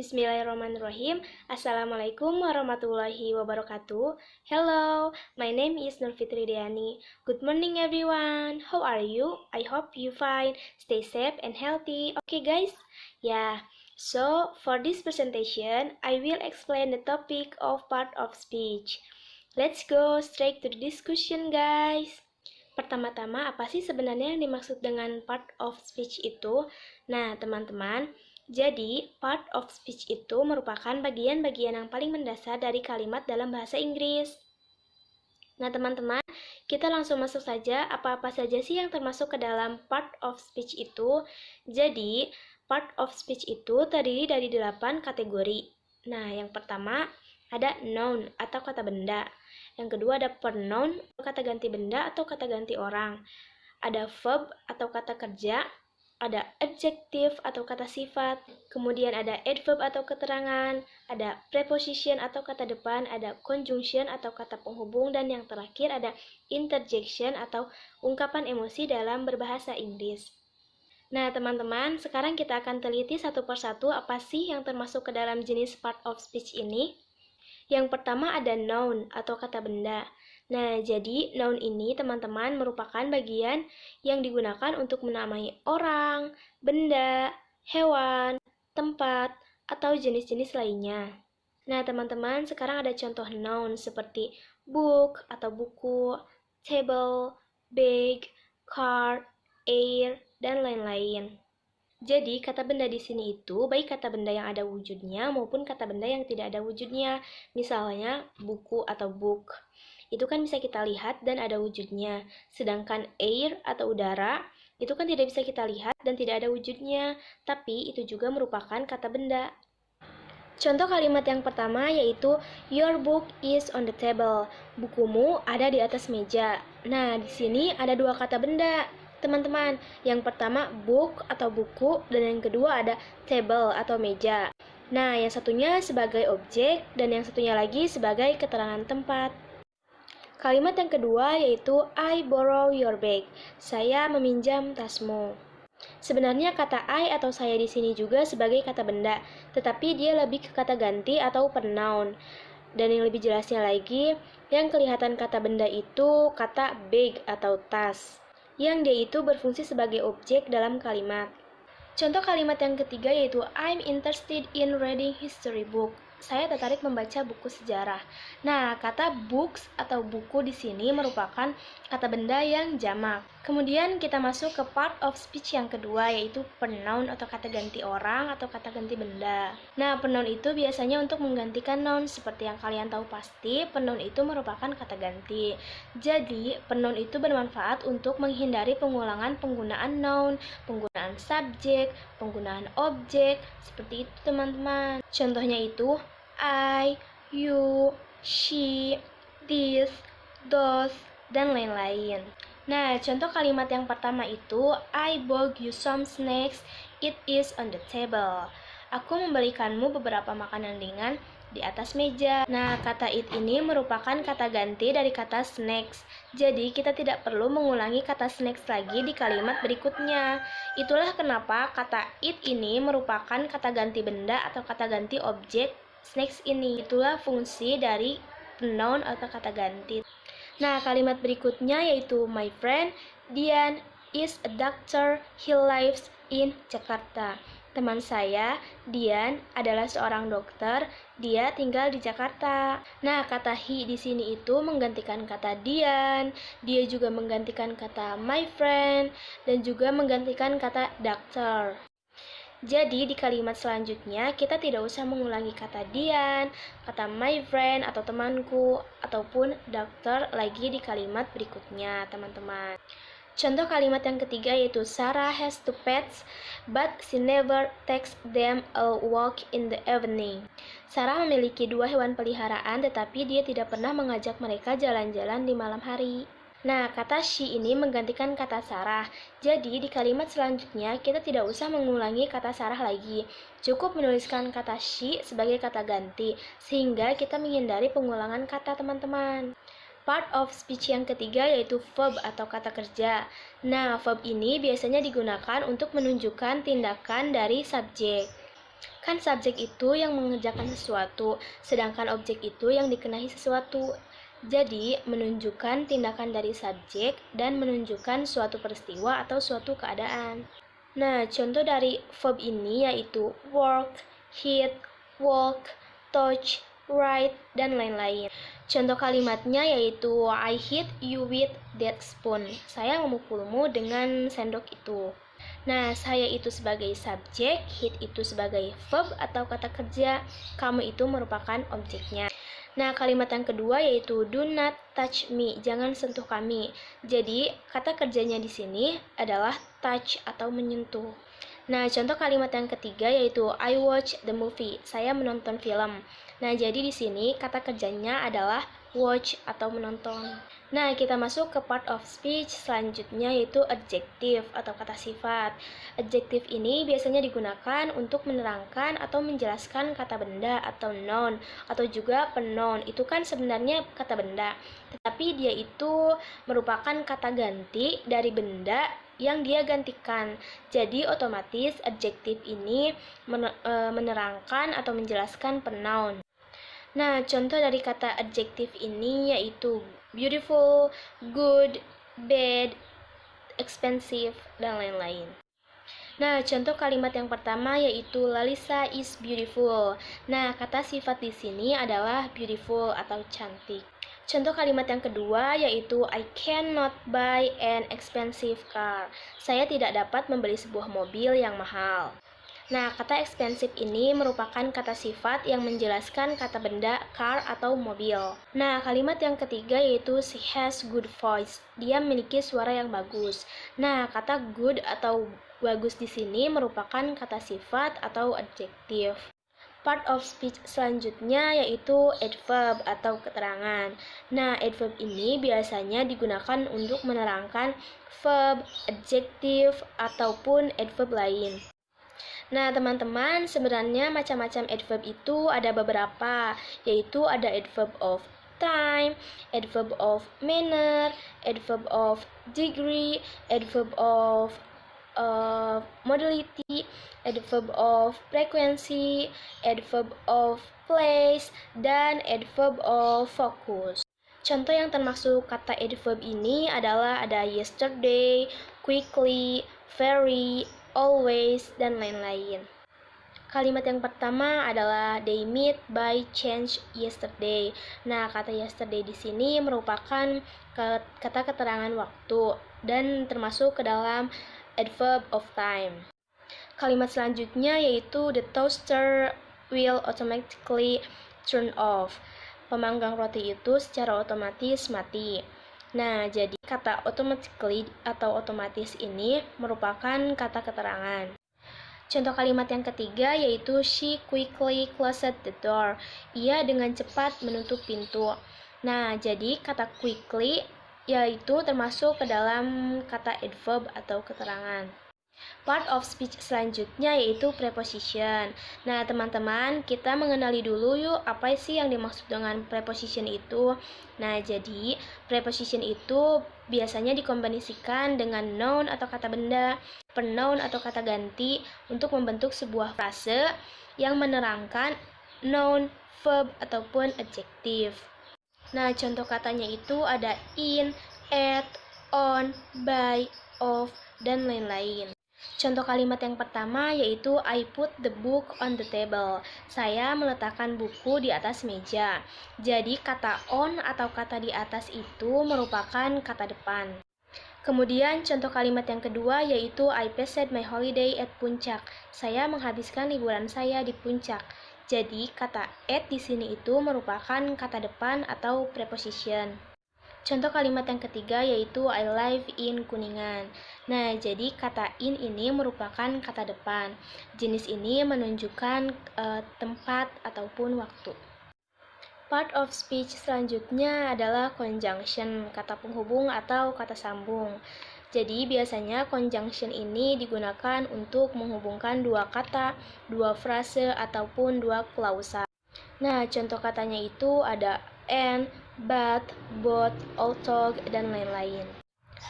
Bismillahirrahmanirrahim. Assalamualaikum warahmatullahi wabarakatuh. Hello, my name is Nur Fitri Deani. Good morning everyone. How are you? I hope you fine. Stay safe and healthy. Okay guys? So for this presentation, I will explain the topic of part of speech. Let's go straight to the discussion guys. Pertama-tama, apa sih sebenarnya yang dimaksud dengan part of speech itu? Nah, teman-teman, jadi part of speech itu merupakan bagian-bagian yang paling mendasar dari kalimat dalam bahasa Inggris. Nah, teman-teman, kita langsung masuk saja apa-apa saja sih yang termasuk ke dalam part of speech itu. Jadi, part of speech itu terdiri dari 8 kategori. Nah, yang pertama ada noun atau kata benda. Yang kedua ada pronoun, kata ganti benda atau kata ganti orang. Ada verb atau kata kerja, ada adjective atau kata sifat, kemudian ada adverb atau keterangan, ada preposition atau kata depan, ada conjunction atau kata penghubung, dan yang terakhir ada interjection atau ungkapan emosi dalam berbahasa Inggris. Nah, teman-teman, sekarang kita akan teliti satu persatu apa sih yang termasuk ke dalam jenis part of speech ini. Yang pertama ada noun atau kata benda. Nah, jadi noun ini teman-teman merupakan bagian yang digunakan untuk menamai orang, benda, hewan, tempat, atau jenis-jenis lainnya. Nah, teman-teman, sekarang ada contoh noun seperti book atau buku, table, bag, car, air, dan lain-lain. Jadi, kata benda di sini itu baik kata benda yang ada wujudnya maupun kata benda yang tidak ada wujudnya. Misalnya, buku atau book. Itu kan bisa kita lihat dan ada wujudnya. Sedangkan air atau udara, itu kan tidak bisa kita lihat dan tidak ada wujudnya. Tapi itu juga merupakan kata benda. Contoh kalimat yang pertama yaitu your book is on the table. Bukumu ada di atas meja. Nah, di sini ada dua kata benda. Teman-teman, yang pertama book atau buku, dan yang kedua ada table atau meja. Nah, yang satunya sebagai objek, dan yang satunya lagi sebagai keterangan tempat. Kalimat yang kedua yaitu I borrow your bag. Saya meminjam tasmu. Sebenarnya kata I atau saya di sini juga sebagai kata benda, tetapi dia lebih ke kata ganti atau pronoun. Dan yang lebih jelasnya lagi, yang kelihatan kata benda itu kata bag atau tas, yang dia itu berfungsi sebagai objek dalam kalimat. Contoh kalimat yang ketiga yaitu I'm interested in reading history book. Saya tertarik membaca buku sejarah. Nah, kata books atau buku di sini merupakan kata benda yang jamak. Kemudian kita masuk ke part of speech yang kedua yaitu pronoun atau kata ganti orang atau kata ganti benda. Nah, pronoun itu biasanya untuk menggantikan noun. Seperti yang kalian tahu pasti, pronoun itu merupakan kata ganti. Jadi, pronoun itu bermanfaat untuk menghindari pengulangan penggunaan noun, penggunaan subjek, penggunaan objek, seperti itu teman-teman. Contohnya itu I, you, she, this, those, dan lain-lain. Nah, contoh kalimat yang pertama itu I bought you some snacks, it is on the table. Aku memberikanmu beberapa makanan ringan di atas meja. Nah, kata it ini merupakan kata ganti dari kata snacks. Jadi, kita tidak perlu mengulangi kata snacks lagi di kalimat berikutnya. Itulah kenapa kata it ini merupakan kata ganti benda atau kata ganti objek snacks ini. Itulah fungsi dari pronoun atau kata ganti. Nah, kalimat berikutnya yaitu my friend Dian is a doctor, he lives in Jakarta. Teman saya, Dian, adalah seorang dokter, dia tinggal di Jakarta. Nah, kata he di sini itu menggantikan kata Dian, dia juga menggantikan kata my friend, dan juga menggantikan kata doctor. Jadi, di kalimat selanjutnya, kita tidak usah mengulangi kata Dian, kata my friend atau temanku, ataupun dokter lagi di kalimat berikutnya, teman-teman. Contoh kalimat yang ketiga yaitu Sarah has two pets, but she never takes them a walk in the evening. Sarah memiliki 2 hewan peliharaan, tetapi dia tidak pernah mengajak mereka jalan-jalan di malam hari. Nah, kata she ini menggantikan kata Sarah. Jadi, di kalimat selanjutnya, kita tidak usah mengulangi kata Sarah lagi. Cukup menuliskan kata she sebagai kata ganti, sehingga kita menghindari pengulangan kata teman-teman. Part of speech yang ketiga yaitu verb atau kata kerja. Nah, verb ini biasanya digunakan untuk menunjukkan tindakan dari subjek. Kan subjek itu yang mengerjakan sesuatu, sedangkan objek itu yang dikenai sesuatu. Jadi, menunjukkan tindakan dari subjek dan menunjukkan suatu peristiwa atau suatu keadaan. Nah, contoh dari verb ini yaitu work, hit, walk, touch, write, dan lain-lain. Contoh kalimatnya yaitu I hit you with that spoon. Saya memukulmu dengan sendok itu. Nah, saya itu sebagai subjek, hit itu sebagai verb atau kata kerja, kamu itu merupakan objeknya. Nah, kalimat yang kedua yaitu do not touch me, jangan sentuh kami. Jadi, kata kerjanya di sini adalah touch atau menyentuh. Nah, contoh kalimat yang ketiga yaitu I watch the movie, saya menonton film. Nah, jadi di sini kata kerjanya adalah watch atau menonton. Nah, kita masuk ke part of speech selanjutnya yaitu adjective atau kata sifat. Adjective ini biasanya digunakan untuk menerangkan atau menjelaskan kata benda atau noun atau juga pronoun. Itu kan sebenarnya kata benda, tetapi dia itu merupakan kata ganti dari benda yang dia gantikan. Jadi otomatis adjective ini menerangkan atau menjelaskan pronoun. Nah, contoh dari kata adjektif ini yaitu beautiful, good, bad, expensive, dan lain-lain. Nah, contoh kalimat yang pertama yaitu Lalisa is beautiful. Nah, kata sifat di sini adalah beautiful atau cantik. Contoh kalimat yang kedua yaitu I cannot buy an expensive car. Saya tidak dapat membeli sebuah mobil yang mahal. Nah, kata expensive ini merupakan kata sifat yang menjelaskan kata benda car atau mobil. Nah, kalimat yang ketiga yaitu she has good voice. Dia memiliki suara yang bagus. Nah, kata good atau bagus di sini merupakan kata sifat atau adjektif. Part of speech selanjutnya yaitu adverb atau keterangan. Nah, adverb ini biasanya digunakan untuk menerangkan verb, adjektif, ataupun adverb lain. Nah, teman-teman, sebenarnya macam-macam adverb itu ada beberapa, yaitu ada adverb of time, adverb of manner, adverb of degree, adverb of modality, adverb of frequency, adverb of place, dan adverb of focus. Contoh yang termasuk kata adverb ini adalah ada yesterday, quickly, very, always, dan lain-lain. Kalimat yang pertama adalah they meet by chance yesterday. Nah, kata yesterday di sini merupakan kata keterangan waktu dan termasuk ke dalam adverb of time. Kalimat selanjutnya yaitu the toaster will automatically turn off. Pemanggang roti itu secara otomatis mati. Nah, jadi kata automatically atau otomatis ini merupakan kata keterangan. Contoh kalimat yang ketiga yaitu she quickly closed the door. Ia dengan cepat menutup pintu. Nah, jadi kata quickly yaitu termasuk ke dalam kata adverb atau keterangan. Part of speech selanjutnya yaitu preposition. Nah, teman-teman, kita mengenali dulu yuk apa sih yang dimaksud dengan preposition itu. Nah, jadi preposition itu biasanya dikombinasikan dengan noun atau kata benda, pronoun atau kata ganti untuk membentuk sebuah frase yang menerangkan noun, verb, ataupun adjektif. Nah, contoh katanya itu ada in, at, on, by, of, dan lain-lain. Contoh kalimat yang pertama yaitu I put the book on the table. Saya meletakkan buku di atas meja. Jadi kata on atau kata di atas itu merupakan kata depan. Kemudian contoh kalimat yang kedua yaitu I passed my holiday at Puncak. Saya menghabiskan liburan saya di Puncak. Jadi kata at di sini itu merupakan kata depan atau preposition. Contoh kalimat yang ketiga yaitu I live in Kuningan. Nah, jadi kata in ini merupakan kata depan. Jenis ini menunjukkan tempat ataupun waktu. Part of speech selanjutnya adalah conjunction, kata penghubung atau kata sambung. Jadi biasanya conjunction ini digunakan untuk menghubungkan dua kata, dua frase, ataupun dua klausa. Nah, contoh katanya itu ada and, but, both, although, dan lain-lain.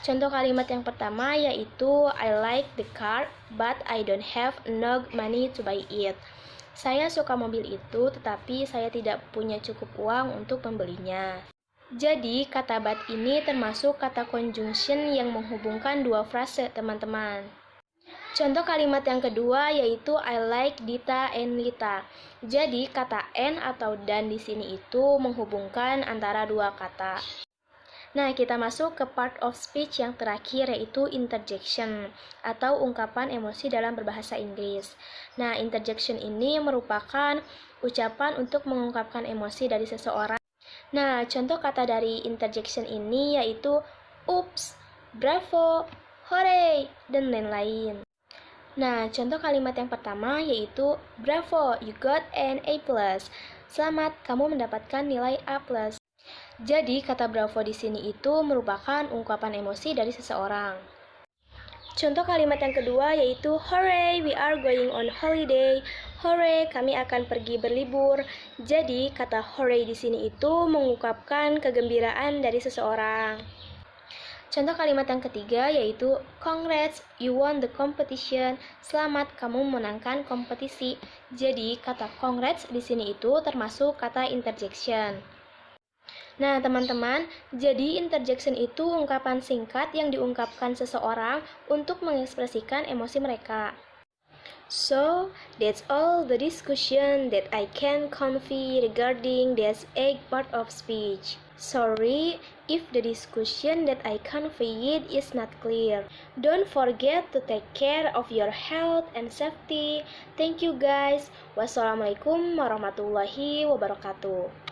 Contoh kalimat yang pertama yaitu I like the car, but I don't have enough money to buy it. Saya suka mobil itu, tetapi saya tidak punya cukup uang untuk membelinya. Jadi, kata but ini termasuk kata conjunction yang menghubungkan dua frase, teman-teman. Contoh kalimat yang kedua yaitu I like Dita and Lita. Jadi, kata and atau dan di sini itu menghubungkan antara dua kata. Nah, kita masuk ke part of speech yang terakhir yaitu interjection atau ungkapan emosi dalam berbahasa Inggris. Nah, interjection ini merupakan ucapan untuk mengungkapkan emosi dari seseorang. Nah, contoh kata dari interjection ini yaitu oops, bravo, hooray, dan lain-lain. Nah, contoh kalimat yang pertama yaitu bravo, you got an A+. Selamat, kamu mendapatkan nilai A+. Jadi, kata bravo di sini itu merupakan ungkapan emosi dari seseorang. Contoh kalimat yang kedua yaitu hooray, we are going on holiday. Hooray, kami akan pergi berlibur. Jadi, kata hooray di sini itu mengungkapkan kegembiraan dari seseorang. Contoh kalimat yang ketiga yaitu congrats, you won the competition. Selamat, kamu memenangkan kompetisi. Jadi, kata congrats di sini itu termasuk kata interjection. Nah, teman-teman, jadi interjection itu ungkapan singkat yang diungkapkan seseorang untuk mengekspresikan emosi mereka. So, that's all the discussion that I can convey regarding this egg part of speech. Sorry if the discussion that I conveyed is not clear. Don't forget to take care of your health and safety. Thank you guys. Wassalamualaikum warahmatullahi wabarakatuh.